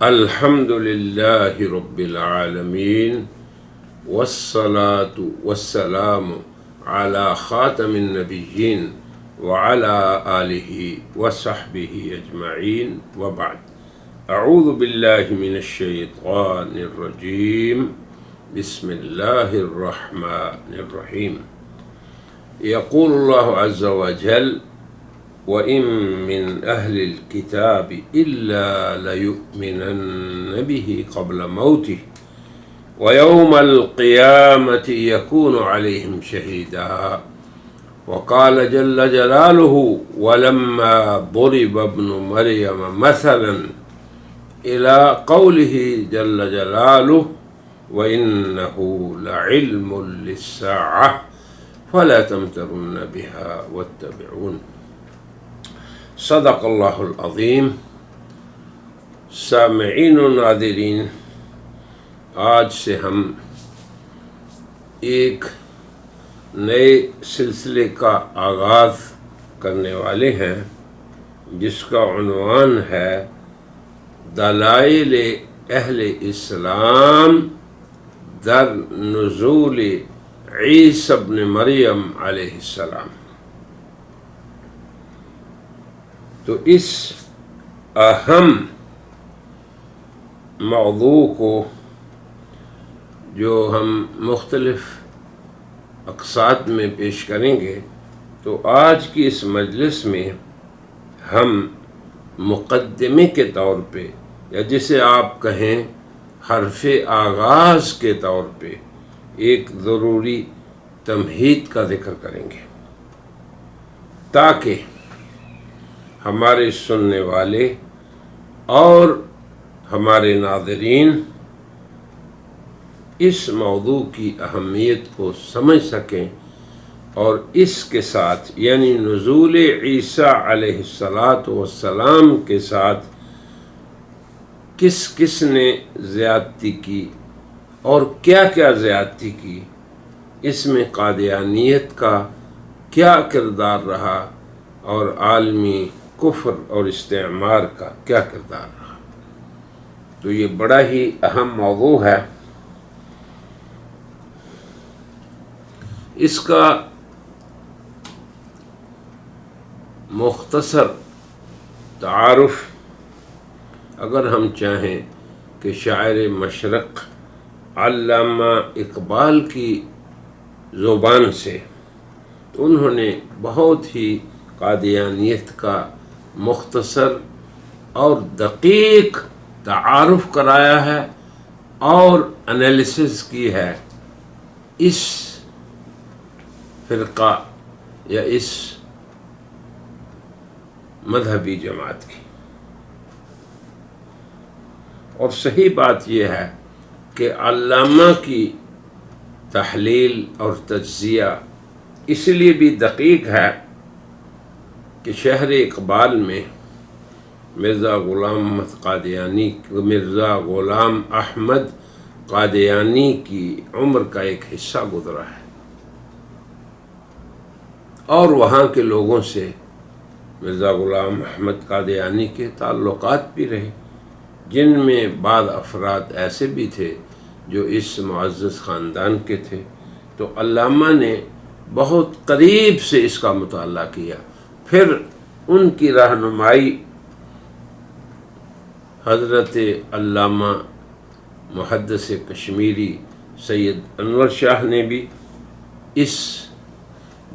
الحمد لله رب العالمين والصلاة والسلام على خاتم النبيين وعلى آله وصحبه أجمعين وبعد. أعوذ بالله من الشيطان الرجيم. بسم الله الرحمن الرحيم. يقول الله عز وجل: وَإِن مِّنْ أَهْلِ الْكِتَابِ إِلَّا لَيُؤْمِنَنَّ بِهِ قَبْلَ مَوْتِهِ وَيَوْمَ الْقِيَامَةِ يَكُونُ عَلَيْهِمْ شَهِيدًا. وقال جل جلاله: ولما ضرب ابن مريم مثلا إلى قوله جل جلاله: وإنه لعلم للساعة فلا تمترن بها واتبعون. صدق اللہ العظیم. سامعین و ناظرین، آج سے ہم ایک نئے سلسلے کا آغاز کرنے والے ہیں جس کا عنوان ہے دلائل اہل اسلام در نزول عیسی ابن مریم علیہ السلام. تو اس اہم موضوع کو جو ہم مختلف اقساط میں پیش کریں گے، تو آج کی اس مجلس میں ہم مقدمے کے طور پہ، یا جسے آپ کہیں حرف آغاز کے طور پہ، ایک ضروری تمہید کا ذکر کریں گے تاکہ ہمارے سننے والے اور ہمارے ناظرین اس موضوع کی اہمیت کو سمجھ سکیں اور اس کے ساتھ، یعنی نزول عیسیٰ علیہ السلام کے ساتھ کس کس نے زیادتی کی اور کیا کیا زیادتی کی، اس میں قادیانیت کا کیا کردار رہا اور عالمی کفر اور استعمار کا کیا کردار رہا. تو یہ بڑا ہی اہم موضوع ہے. اس کا مختصر تعارف اگر ہم چاہیں کہ شاعر مشرق علامہ اقبال کی زبان سے، تو انہوں نے بہت ہی قادیانیت کا مختصر اور دقیق تعارف کرایا ہے اور انالیسز کی ہے اس فرقہ یا اس مذہبی جماعت کی. اور صحیح بات یہ ہے کہ علامہ کی تحلیل اور تجزیہ اس لیے بھی دقیق ہے کہ شہر اقبال میں مرزا غلام احمد قادیانی کی عمر کا ایک حصہ گزرا ہے اور وہاں کے لوگوں سے مرزا غلام احمد قادیانی کے تعلقات بھی رہے، جن میں بعض افراد ایسے بھی تھے جو اس معزز خاندان کے تھے. تو علامہ نے بہت قریب سے اس کا مطالعہ کیا. پھر ان کی رہنمائی حضرت علامہ محدث کشمیری سید انور شاہ نے بھی اس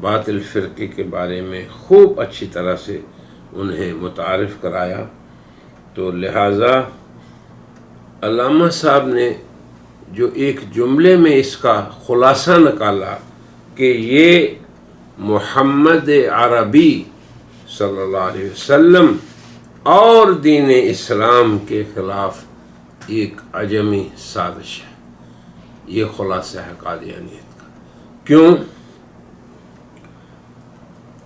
باطل فرقے کے بارے میں خوب اچھی طرح سے انہیں متعارف کرایا. تو لہٰذا علامہ صاحب نے جو ایک جملے میں اس کا خلاصہ نکالا کہ یہ محمد عربی صلی اللہ علیہ وسلم اور دین اسلام کے خلاف ایک عجمی سازش ہے. یہ خلاصہ ہے قادیانیت کا. کیوں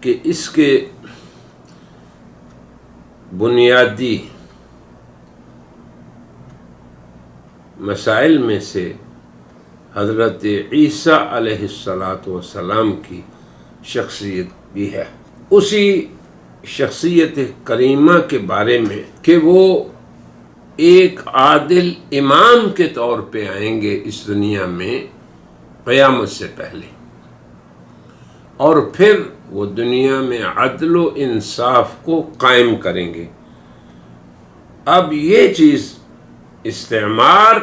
کہ اس کے بنیادی مسائل میں سے حضرت عیسیٰ علیہ السلام کی شخصیت بھی ہے. اسی شخصیت کریمہ کے بارے میں کہ وہ ایک عادل امام کے طور پہ آئیں گے اس دنیا میں قیامت سے پہلے، اور پھر وہ دنیا میں عدل و انصاف کو قائم کریں گے۔ اب یہ چیز استعمار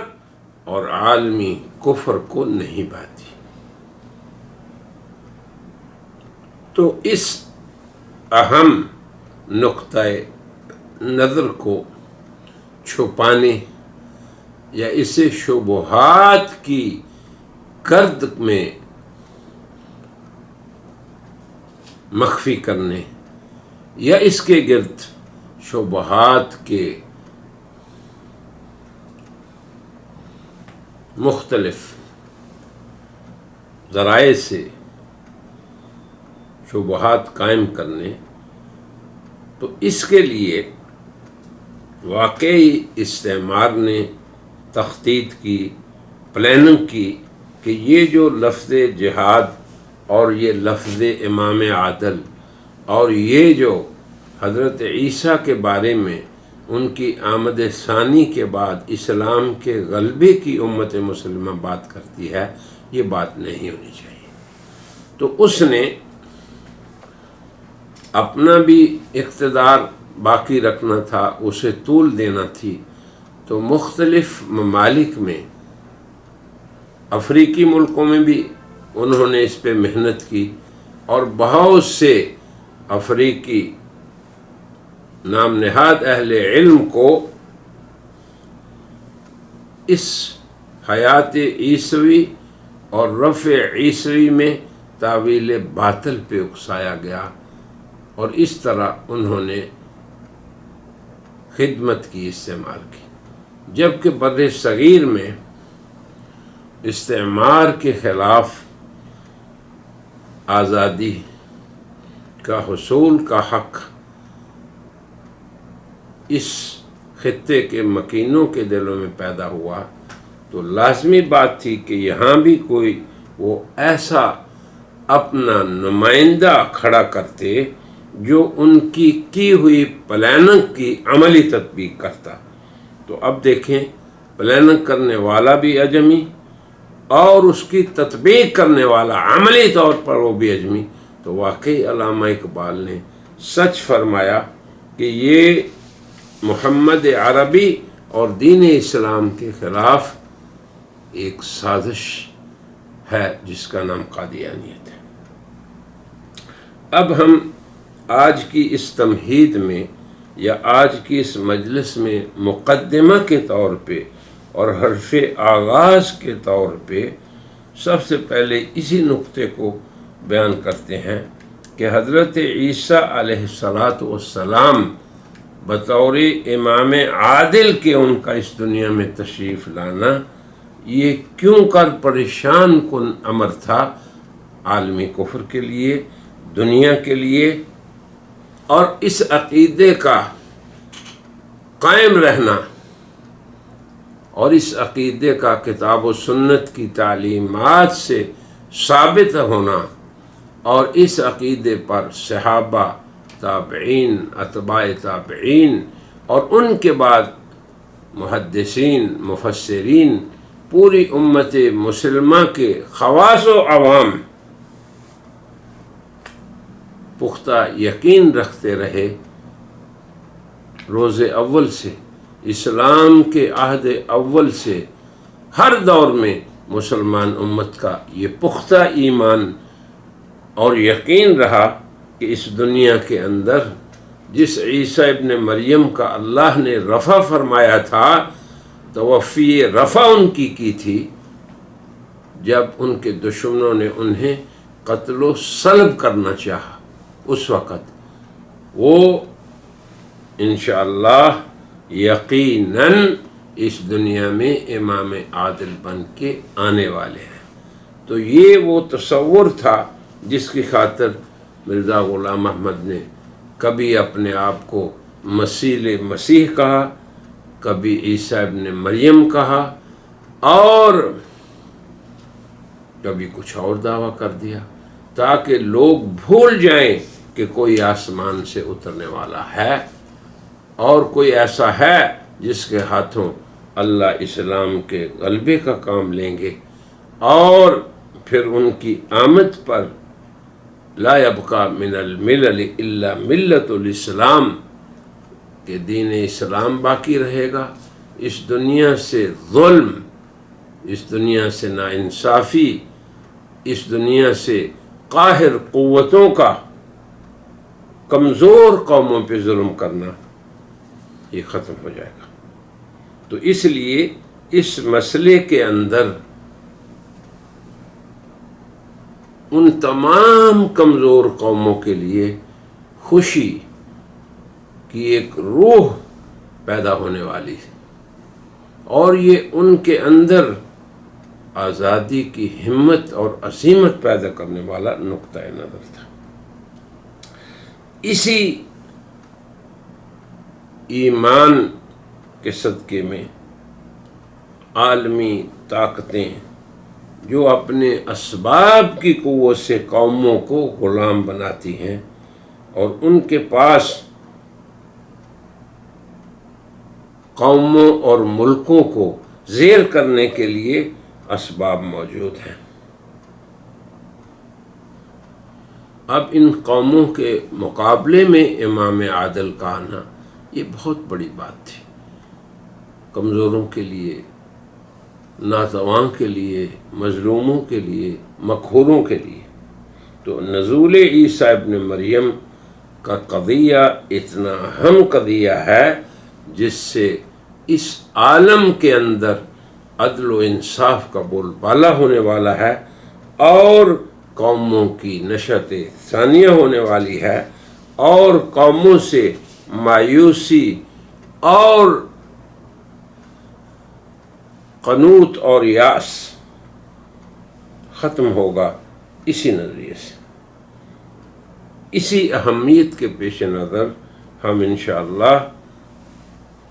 اور عالمی کفر کو نہیں بھاتی۔ تو اس اہم نقطۂ نظر کو چھپانے یا اسے شبہات کی گرد میں مخفی کرنے یا اس کے گرد شبہات کے مختلف ذرائع سے شبہات قائم کرنے، تو اس کے لیے واقعی استعمار نے تخطیط کی، پلاننگ کی کہ یہ جو لفظ جہاد اور یہ لفظ امام عادل اور یہ جو حضرت عیسیٰ کے بارے میں ان کی آمد ثانی کے بعد اسلام کے غلبے کی امت مسلمہ بات کرتی ہے، یہ بات نہیں ہونی چاہیے۔ تو اس نے اپنا بھی اقتدار باقی رکھنا تھا، اسے طول دینا تھی، تو مختلف ممالک میں، افریقی ملکوں میں بھی انہوں نے اس پہ محنت کی، اور بہت سے افریقی نام نہاد اہل علم کو اس حیات عیسوی اور رفع عیسوی میں تاویل باطل پہ اکسایا گیا، اور اس طرح انہوں نے خدمت کی، استعمال کی۔ جبکہ بر صغیر میں استعمار کے خلاف آزادی کا حصول کا حق اس خطے کے مکینوں کے دلوں میں پیدا ہوا، تو لازمی بات تھی کہ یہاں بھی کوئی وہ ایسا اپنا نمائندہ کھڑا کرتے جو ان کی ہوئی پلاننگ کی عملی تطبیق کرتا۔ تو اب دیکھیں، پلاننگ کرنے والا بھی اجمی اور اس کی تطبیق کرنے والا عملی طور پر وہ بھی اجمی۔ تو واقعی علامہ اقبال نے سچ فرمایا کہ یہ محمد عربی اور دین اسلام کے خلاف ایک سازش ہے جس کا نام قادیانیت ہے۔ اب ہم آج کی اس تمہید میں یا آج کی اس مجلس میں مقدمہ کے طور پہ اور حرف آغاز کے طور پہ سب سے پہلے اسی نقطے کو بیان کرتے ہیں کہ حضرت عیسیٰ علیہ السلام بطور امام عادل کے ان کا اس دنیا میں تشریف لانا یہ کیوں کر پریشان کن امر تھا عالمی کفر کے لیے، دنیا کے لیے، اور اس عقیدے کا قائم رہنا اور اس عقیدے کا کتاب و سنت کی تعلیمات سے ثابت ہونا، اور اس عقیدے پر صحابہ، تابعین، اتباع تابعین اور ان کے بعد محدثین، مفسرین، پوری امت مسلمہ کے خواص و عوام پختہ یقین رکھتے رہے۔ روز اول سے، اسلام کے عہد اول سے، ہر دور میں مسلمان امت کا یہ پختہ ایمان اور یقین رہا کہ اس دنیا کے اندر جس عیسیٰ ابن مریم کا اللہ نے رفع فرمایا تھا، توفی رفع ان کی تھی جب ان کے دشمنوں نے انہیں قتل و صلب کرنا چاہا۔ اس وقت وہ انشاءاللہ یقیناً اس دنیا میں امام عادل بن کے آنے والے ہیں۔ تو یہ وہ تصور تھا جس کی خاطر مرزا غلام احمد نے کبھی اپنے آپ کو مسیح کہا، کبھی عیسیٰ ابن مریم کہا، اور کبھی کچھ اور دعویٰ کر دیا، تاکہ لوگ بھول جائیں کہ کوئی آسمان سے اترنے والا ہے اور کوئی ایسا ہے جس کے ہاتھوں اللہ اسلام کے غلبے کا کام لیں گے، اور پھر ان کی آمد پر لا یبقى من الملل الا ملت الاسلام، کہ دین اسلام باقی رہے گا۔ اس دنیا سے ظلم، اس دنیا سے ناانصافی، اس دنیا سے قاہر قوتوں کا کمزور قوموں پہ ظلم کرنا یہ ختم ہو جائے گا۔ تو اس لیے اس مسئلے کے اندر ان تمام کمزور قوموں کے لیے خوشی کی ایک روح پیدا ہونے والی ہے، اور یہ ان کے اندر آزادی کی ہمت اور عزیمت پیدا کرنے والا نقطۂ نظر تھا۔ اسی ایمان کے صدقے میں عالمی طاقتیں جو اپنے اسباب کی قوت سے قوموں کو غلام بناتی ہیں، اور ان کے پاس قوموں اور ملکوں کو زیر کرنے کے لیے اسباب موجود ہیں۔ اب ان قوموں کے مقابلے میں امام عادل کا آنا یہ بہت بڑی بات تھی، کمزوروں کے لیے، ناتواں کے لیے، مظلوموں کے لیے، مقہوروں کے لیے۔ تو نزول عیسیٰ ابن مریم کا قضیہ اتنا اہم قضیہ ہے جس سے اس عالم کے اندر عدل و انصاف کا بول بالا ہونے والا ہے، اور قوموں کی نشأت ثانیہ ہونے والی ہے، اور قوموں سے مایوسی اور قنوط اور یاس ختم ہوگا۔ اسی نظریے سے، اسی اہمیت کے پیش نظر ہم انشاءاللہ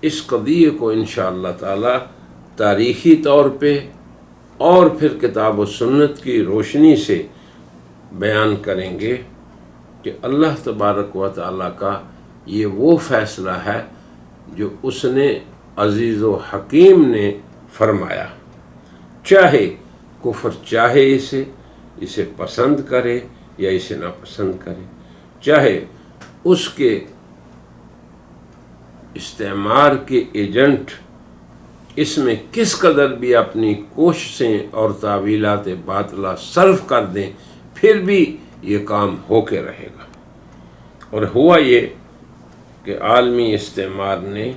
اس قضیے کو انشاءاللہ تعالی تاریخی طور پہ اور پھر کتاب و سنت کی روشنی سے بیان کریں گے کہ اللہ تبارک و تعالی کا یہ وہ فیصلہ ہے جو اس نے عزیز و حکیم نے فرمایا، چاہے کفر چاہے اسے پسند کرے یا اسے ناپسند کرے، چاہے اس کے استعمار کے ایجنٹ اس میں کس قدر بھی اپنی کوششیں اور تعویلات باطلہ صرف کر دیں، پھر بھی یہ کام ہو کے رہے گا۔ اور ہوا یہ کہ عالمی استعمار نے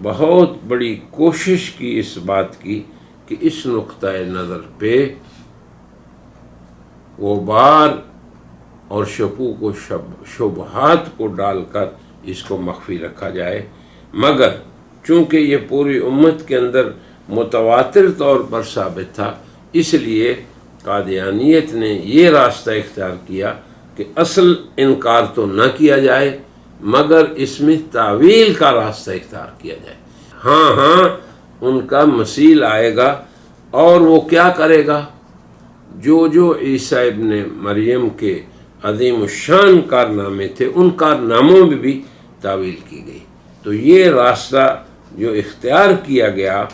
بہت بڑی کوشش کی اس بات کی کہ اس نقطۂ نظر پہ غبار اور شکوک و شبہات کو ڈال کر اس کو مخفی رکھا جائے، مگر چونکہ یہ پوری امت کے اندر متواتر طور پر ثابت تھا، اس لیے قادیانیت نے یہ راستہ اختیار کیا کہ اصل انکار تو نہ کیا جائے، مگر اس میں تعویل کا راستہ اختیار کیا جائے۔ ہاں ان کا مثیل آئے گا، اور وہ کیا کرے گا؟ جو عیسیٰ ابن مریم کے عظیم الشان کارنامے تھے، ان کارناموں میں بھی تعویل کی گئی۔ تو یہ راستہ جو اختیار کیا گیا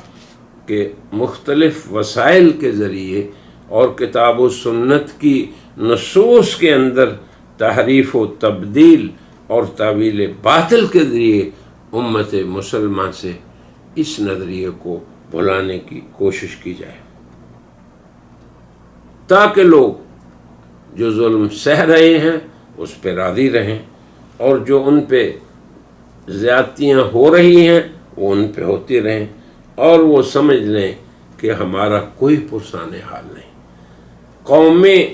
کہ مختلف وسائل کے ذریعے اور کتاب و سنت کی نصوص کے اندر تحریف و تبدیل اور تعویل باطل کے ذریعے امت مسلمہ سے اس نظریے کو بھلانے کی کوشش کی جائے، تاکہ لوگ جو ظلم سہ رہے ہیں اس پہ راضی رہیں، اور جو ان پہ زیادتیاں ہو رہی ہیں وہ ان پہ ہوتی رہیں، اور وہ سمجھ لیں کہ ہمارا کوئی پرسان حال نہیں۔ قومیں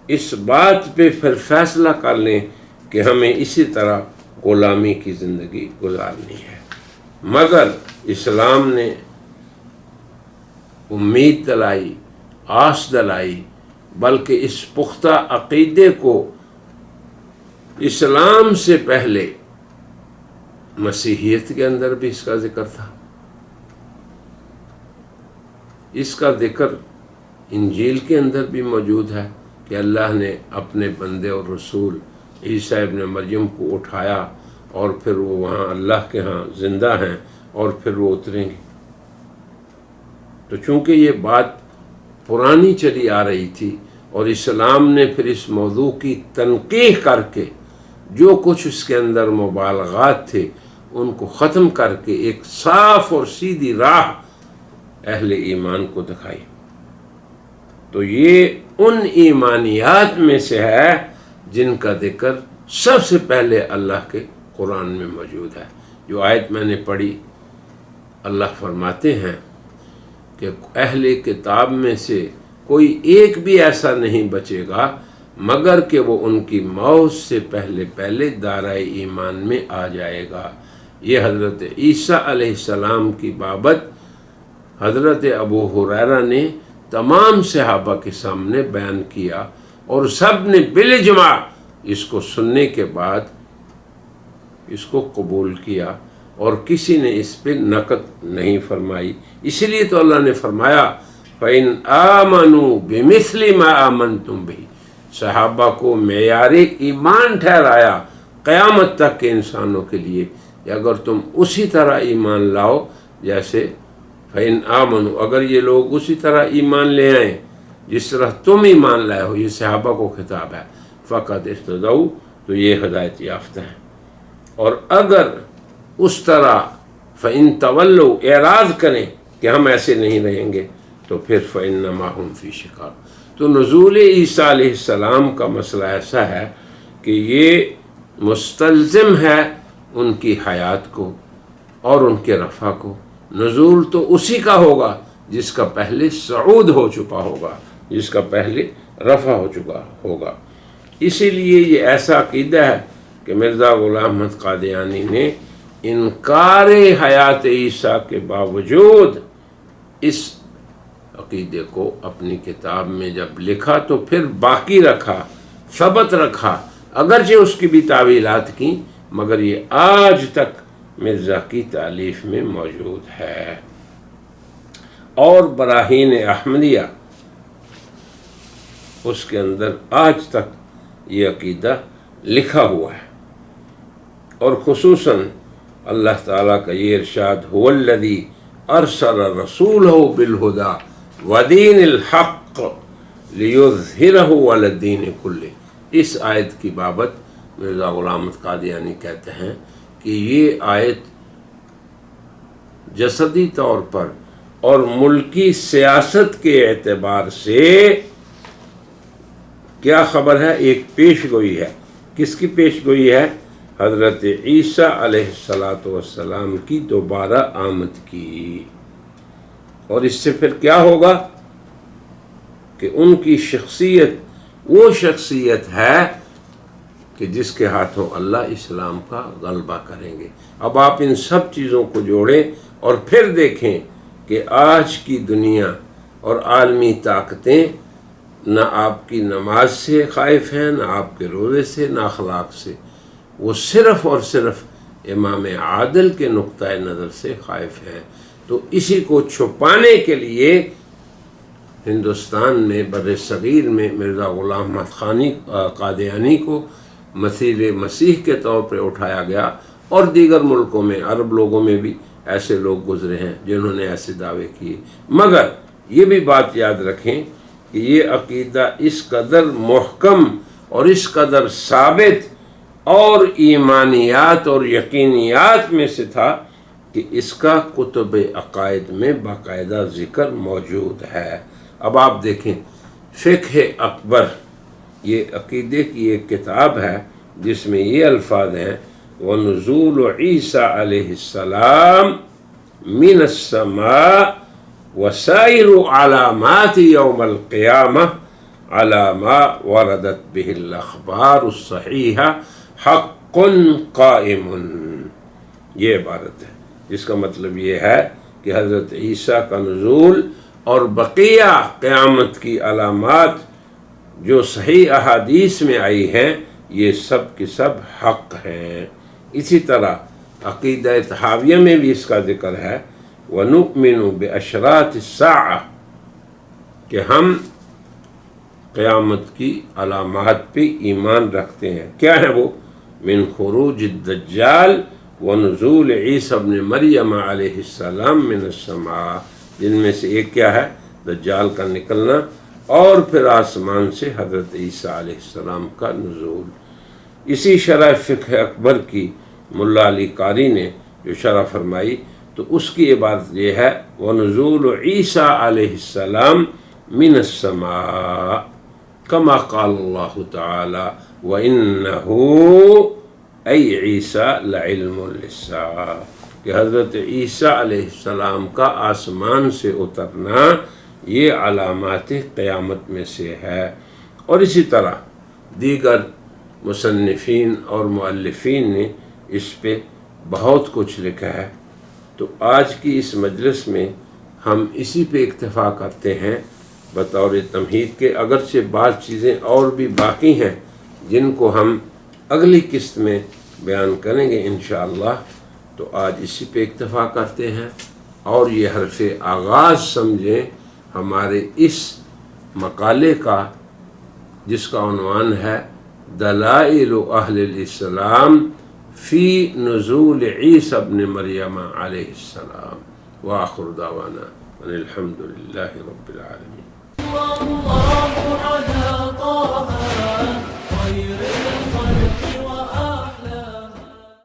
اس بات پہ پھر فیصلہ کر لیں کہ ہمیں اسی طرح غلامی کی زندگی گزارنی ہے، مگر اسلام نے امید دلائی، آس دلائی، بلکہ اس پختہ عقیدے کو اسلام سے پہلے مسیحیت کے اندر بھی اس کا ذکر تھا۔ اس کا ذکر انجیل کے اندر بھی موجود ہے کہ اللہ نے اپنے بندے اور رسول عیسیٰ ابن مریم کو اٹھایا، اور پھر وہ وہاں اللہ کے ہاں زندہ ہیں، اور پھر وہ اتریں گے۔ تو چونکہ یہ بات پرانی چلی آ رہی تھی اور اسلام نے پھر اس موضوع کی تنقیح کر کے جو کچھ اس کے اندر مبالغات تھے ان کو ختم کر کے ایک صاف اور سیدھی راہ اہل ایمان کو دکھائی، تو یہ ان ایمانیات میں سے ہے جن کا ذکر سب سے پہلے اللہ کے قرآن میں موجود ہے۔ جو آیت میں نے پڑھی، اللہ فرماتے ہیں کہ اہل کتاب میں سے کوئی ایک بھی ایسا نہیں بچے گا مگر کہ وہ ان کی موت سے پہلے دارۂ ایمان میں آ جائے گا۔ یہ حضرت عیسیٰ علیہ السلام کی بابت حضرت ابو ہریرہ نے تمام صحابہ کے سامنے بیان کیا اور سب نے بالاجماع اس کو سننے کے بعد اس کو قبول کیا اور کسی نے اس پہ نقد نہیں فرمائی۔ اسی لیے تو اللہ نے فرمایا فَإِنْ آمَنُوا بِمِثْلِ مَا آمَنْتُمْ بِهِ، صحابہ کو معیار ایمان ٹھہرایا قیامت تک کے انسانوں کے لیے کہ اگر تم اسی طرح ایمان لاؤ جیسے فَإِنْ آمَنُوا، اگر یہ لوگ اسی طرح ایمان لے آئیں جس طرح تم ایمان لائے ہو، یہ صحابہ کو خطاب ہے، فَقَدْ اهْتَدَوْا، تو یہ ہدایت یافتہ ہیں۔ اور اگر اس طرح فَإِن تَوَلَّوْا، اعراض کریں کہ ہم ایسے نہیں رہیں گے، تو پھر فَإِنَّمَا هُمْ فِي شِقَاقٍ۔ تو نزول عیسیٰ علیہ السلام کا مسئلہ ایسا ہے کہ یہ مستلزم ہے ان کی حیات کو اور ان کے رفع کو۔ نزول تو اسی کا ہوگا جس کا پہلے صعود ہو چکا ہوگا، جس کا پہلے رفع ہو چکا ہوگا۔ اسی لیے یہ ایسا عقیدہ ہے کہ مرزا غلام احمد قادیانی نے انکار حیات عیسیٰ کے باوجود اس عقیدے کو اپنی کتاب میں جب لکھا تو پھر باقی رکھا، ثبت رکھا، اگرچہ اس کی بھی تعویلات کی، مگر یہ آج تک مرزا کی تالیف میں موجود ہے۔ اور براہین احمدیہ، اس کے اندر آج تک یہ عقیدہ لکھا ہوا ہے، اور خصوصاً اللہ تعالیٰ کا یہ ارشاد هو الذی ارسل رسولہ بالہدی ودین الحق لیظہرہ علی الدین کلہ۔ اس آیت کی بابت مرزا غلام احمد قادیانی کہتے ہیں کہ یہ آیت جسدی طور پر اور ملکی سیاست کے اعتبار سے کیا خبر ہے؟ ایک پیش گوئی ہے۔ کس کی پیش گوئی ہے؟ حضرت عیسیٰ علیہ السلام کی دوبارہ آمد کی۔ اور اس سے پھر کیا ہوگا کہ ان کی شخصیت وہ شخصیت ہے کہ جس کے ہاتھوں اللہ اسلام کا غلبہ کریں گے۔ اب آپ ان سب چیزوں کو جوڑیں اور پھر دیکھیں کہ آج کی دنیا اور عالمی طاقتیں نہ آپ کی نماز سے خائف ہیں، نہ آپ کے روزے سے، نہ اخلاق سے، وہ صرف اور صرف امام عادل کے نقطۂ نظر سے خائف ہیں۔ تو اسی کو چھپانے کے لیے ہندوستان میں بر صغیر میں مرزا غلام احمد قادیانی کو مثیل مسیح کے طور پر اٹھایا گیا، اور دیگر ملکوں میں، عرب لوگوں میں بھی ایسے لوگ گزرے ہیں جنہوں نے ایسے دعوے کیے۔ مگر یہ بھی بات یاد رکھیں کہ یہ عقیدہ اس قدر محکم اور اس قدر ثابت اور ایمانیات اور یقینیات میں سے تھا کہ اس کا کتب عقائد میں باقاعدہ ذکر موجود ہے۔ اب آپ دیکھیں فقہ اکبر، یہ عقیدے کی ایک کتاب ہے جس میں یہ الفاظ ہیں وَنُزُولُ عِیسیٰ علیہ السلام من السماء وَسَائِرُ عَلَامَاتِ یوم القیامہ عَلَى مَا وَرَدَتْ بِهِ الْأَخْبَارُ الصَّحِیحَةُ حَقٌّ قَائِمٌ۔ یہ عبارت ہے جس کا مطلب یہ ہے کہ حضرت عیسیٰ کا نزول اور بقیہ قیامت کی علامات جو صحیح احادیث میں آئی ہیں یہ سب کی سب حق ہیں۔ اسی طرح عقیدہ طحاویہ میں بھی اس کا ذکر ہے وَنُؤْمِنُ بِأَشْرَاطِ السَّاعَةِ، کہ ہم قیامت کی علامات پہ ایمان رکھتے ہیں۔ کیا ہے وہ؟ من خروج الدجال ونزول عیسی ابن مریم علیہ السلام من السماء، جن میں سے ایک کیا ہے؟ دجال کا نکلنا، اور پھر آسمان سے حضرت عیسیٰ علیہ السلام کا نزول۔ اسی شرح فقہ اکبر کی ملا علی قاری نے جو شرح فرمائی تو اس کی عبارت یہ ہے وَنُزُولُ عیسیٰ علیہ السلام من السماء کما قال اللہ تعالی وَإِنَّهُ ای عیسیٰ لعلم للساعہ، کہ حضرت عیسیٰ علیہ السلام کا آسمان سے اترنا یہ علامات قیامت میں سے ہے۔ اور اسی طرح دیگر مصنفین اور مؤلفین نے اس پہ بہت کچھ لکھا ہے۔ تو آج کی اس مجلس میں ہم اسی پہ اکتفا کرتے ہیں بطور تمہید کے، اگرچہ بعض چیزیں اور بھی باقی ہیں جن کو ہم اگلی قسط میں بیان کریں گے انشاءاللہ۔ تو آج اسی پہ اکتفا کرتے ہیں، اور یہ حرف آغاز سمجھیں ہمارے اس مقالے کا، جس کا عنوان ہے دلائل اہل الاسلام فی نزول عیسی ابن مریم علیہ السلام۔ وآخر دعوانا ان الحمد للہ رب العالمین۔